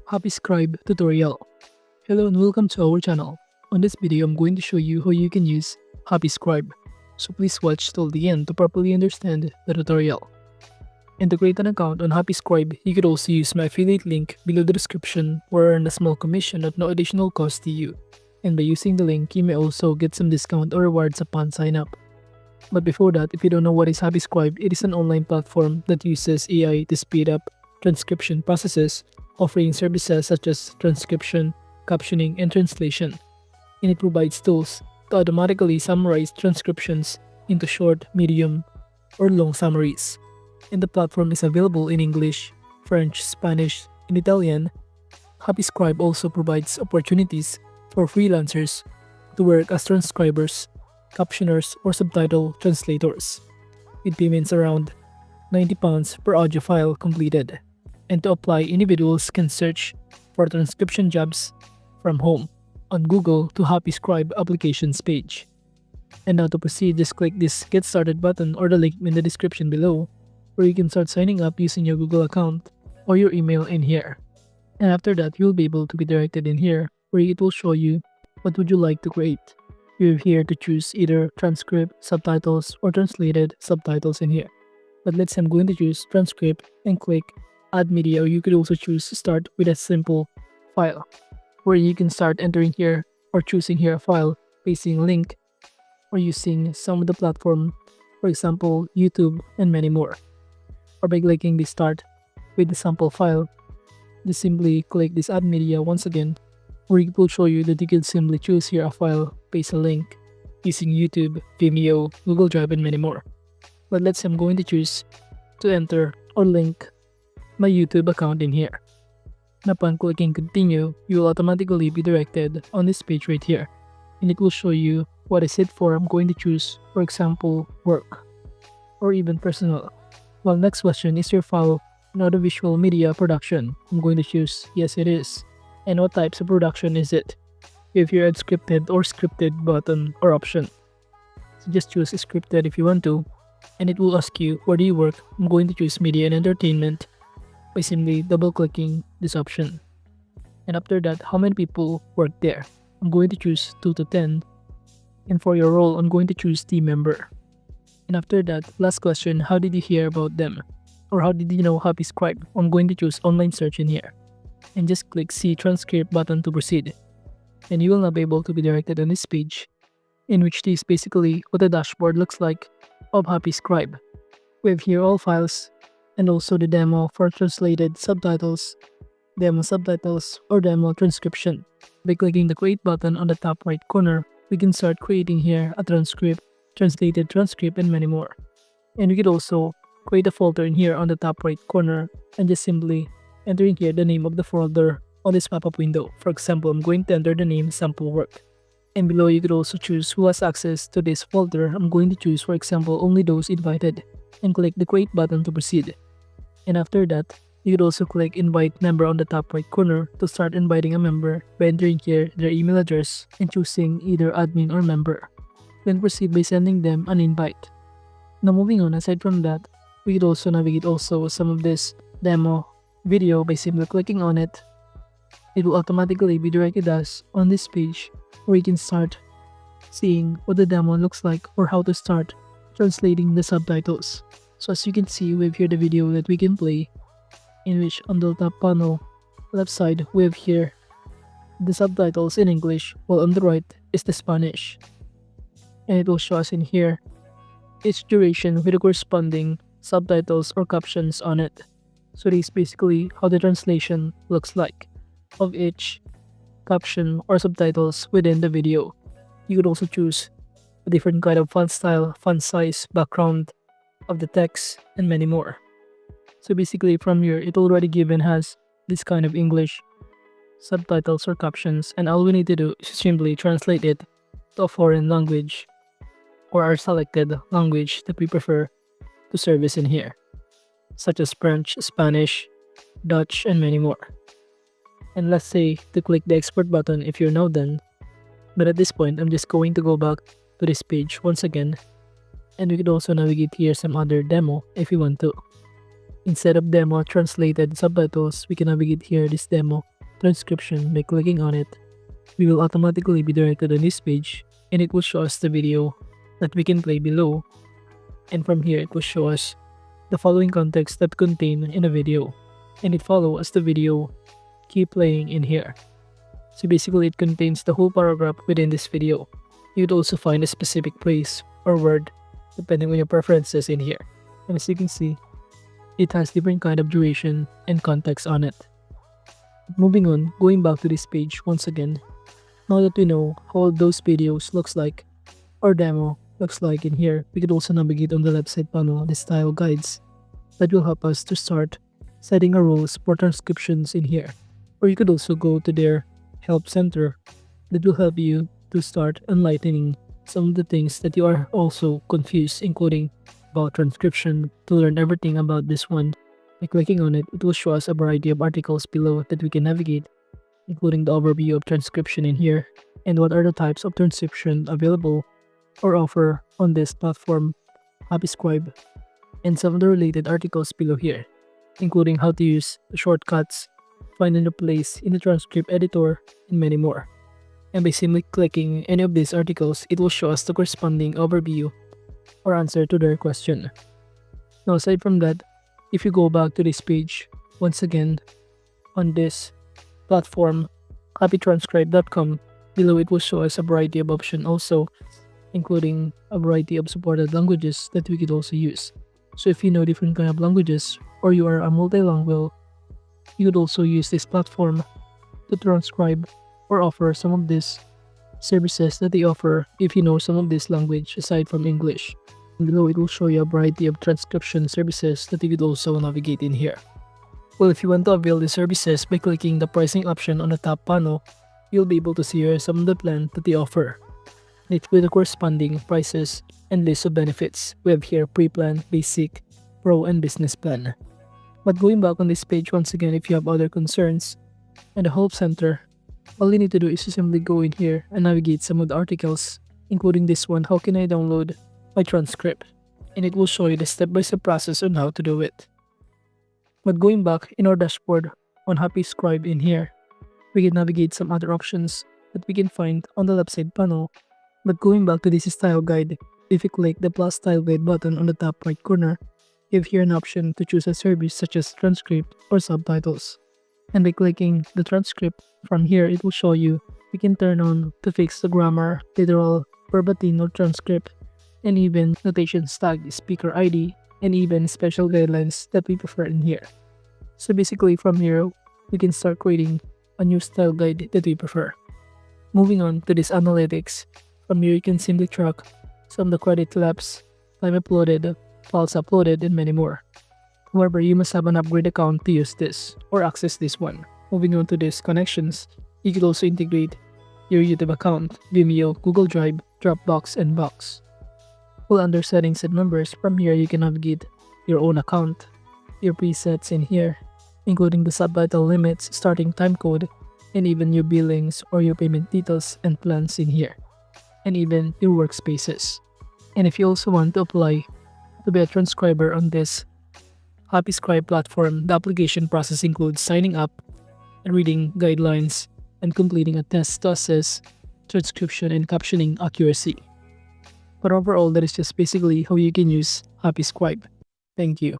Happy Scribe tutorial. Hello and welcome to our channel. On this video, I'm going to show you how you can use Happy Scribe. So please watch till the end to properly understand the tutorial. And to create an account on Happy Scribe, you could also use my affiliate link below the description or earn a small commission at no additional cost to you. And by using the link, you may also get some discount or rewards upon sign up. But before that, if you don't know what is Happy Scribe, it is an online platform that uses AI to speed up transcription processes, offering services such as transcription, captioning, and translation. And it provides tools to automatically summarize transcriptions into short, medium, or long summaries. And the platform is available in English, French, Spanish, and Italian. Happy Scribe also provides opportunities for freelancers to work as transcribers, captioners, or subtitle translators, with payments around £90 per audio file completed. And to apply, individuals can search for transcription jobs from home on Google to Happy Scribe applications page. And now to proceed, just click this Get Started button or the link in the description below, where you can start signing up using your Google account or your email in here. And after that, you'll be able to be directed in here, where it will show you what would you like to create. You're here to choose either transcript, subtitles, or translated subtitles in here. But let's say I'm going to choose transcript and click Add Media, or you could also choose to start with a simple file, where you can start entering here or choosing here a file, pasting a link, or using some of the platform, for example, YouTube and many more. Or by clicking the Start with the sample file, just simply click this Add Media once again, where it will show you that you can simply choose here a file, paste a link, using YouTube, Vimeo, Google Drive, and many more. But let's say I'm going to choose to enter or link my YouTube account in here. And upon clicking continue, you will automatically be directed on this page right here. And it will show you what is it for. I'm going to choose, for example, work or even personal. Well, next question, is your file an audiovisual media production? I'm going to choose yes it is. And what types of production is it? If you're unscripted or scripted button or option. So just choose scripted if you want to. And it will ask you where do you work. I'm going to choose media and entertainment by simply double clicking this option. And after that, how many people work there? I'm going to choose 2 to 10. And for your role, I'm going to choose team member. And after that, last question, how did you hear about them? Or how did you know Happy Scribe? I'm going to choose online search in here. And just click See Transcript button to proceed. And you will now be able to be directed on this page, in which this is basically what the dashboard looks like of Happy Scribe. We have here all files, and also the demo for translated subtitles, demo subtitles, or demo transcription. By clicking the Create button on the top right corner, we can start creating here a transcript, translated transcript, and many more. And we could also create a folder in here on the top right corner and just simply entering here the name of the folder on this pop-up window. For example, I'm going to enter the name Sample Work. And below, you could also choose who has access to this folder. I'm going to choose, for example, only those invited, and click the Create button to proceed. And after that, you could also click Invite Member on the top right corner to start inviting a member by entering here their email address and choosing either admin or member. Then proceed by sending them an invite. Now moving on, aside from that, we could also navigate also some of this demo video by simply clicking on it. It will automatically be directed us on this page where you can start seeing what the demo looks like or how to start translating the subtitles. So as you can see, we have here the video that we can play, in which on the top panel, left side, we have here the subtitles in English, while on the right is the Spanish. And it will show us in here its duration with the corresponding subtitles or captions on it. So this is basically how the translation looks like of each caption or subtitles within the video. You could also choose a different kind of font style, font size, background of the text, and many more. So basically from here, it already given has this kind of English subtitles or captions, and all we need to do is simply translate it to a foreign language or our selected language that we prefer to service in here, such as French, Spanish, Dutch, and many more. And let's say to click the export button if you're now done. But at this point, I'm just going to go back to this page once again, and we could also navigate here some other demo if you want to. Instead of demo translated subtitles, we can navigate here this demo transcription by clicking on it, we will automatically be directed on this page and it will show us the video that we can play below, and from here it will show us the following context that contain in a video, and it follow as the video keep playing in here. So basically it contains the whole paragraph within this video. You'd also find a specific phrase or word depending on your preferences in here. And as you can see, it has different kind of duration and context on it. Moving on, going back to this page once again, now that we know how those videos looks like or demo looks like in here, we could also navigate on the left side panel the style guides that will help us to start setting our rules for transcriptions in here. Or you could also go to their help center that will help you to start enlightening some of the things that you are also confused, including about transcription. To learn everything about this one, by clicking on it, it will show us a variety of articles below that we can navigate, including the overview of transcription in here, and what are the types of transcription available or offer on this platform, Scribe, and some of the related articles below here, including how to use the shortcuts, finding a place in the transcript editor, and many more. And by simply clicking any of these articles, it will show us the corresponding overview or answer to their question. Now aside from that, if you go back to this page, once again, on this platform, copytranscribe.com, below it will show us a variety of options also, including a variety of supported languages that we could also use. So if you know different kind of languages or you are a multilingual, you could also use this platform to transcribe or offer some of these services that they offer if you know some of this language aside from English. And below it will show you a variety of transcription services that you could also navigate in here. Well, if you want to avail the services by clicking the pricing option on the top panel, you'll be able to see here some of the plans that they offer. It's with the corresponding prices and list of benefits. We have here pre-plan, basic, pro, and business plan. But going back on this page once again, if you have other concerns, and the help center, all you need to do is to simply go in here and navigate some of the articles, including this one, how can I download my transcript? And it will show you the step-by-step process on how to do it. But going back in our dashboard on Scribe in here, we can navigate some other options that we can find on the left side panel. But going back to this style guide, if you click the plus style guide button on the top right corner, you have here an option to choose a service such as transcript or subtitles. And by clicking the transcript, from here it will show you we can turn on to fix the grammar, literal, verbatim or transcript, and even notations tag, speaker ID, and even special guidelines that we prefer in here. So basically from here, we can start creating a new style guide that we prefer. Moving on to this analytics, from here you can simply track some of the credit lapse, time uploaded, files uploaded, and many more. However, you must have an upgrade account to use this or access this one. Moving on to these connections, you could also integrate your YouTube account, Vimeo, Google Drive, Dropbox, and Box. While under settings and numbers, from here you can navigate your own account, your presets in here, including the subtitle limits, starting time code, and even your billings or your payment details and plans in here, and even your workspaces. And if you also want to apply to be a transcriber on this Scribe platform, the application process includes signing up, reading guidelines, and completing a test to assess transcription and captioning accuracy. But overall, that is just basically how you can use Scribe. Thank you.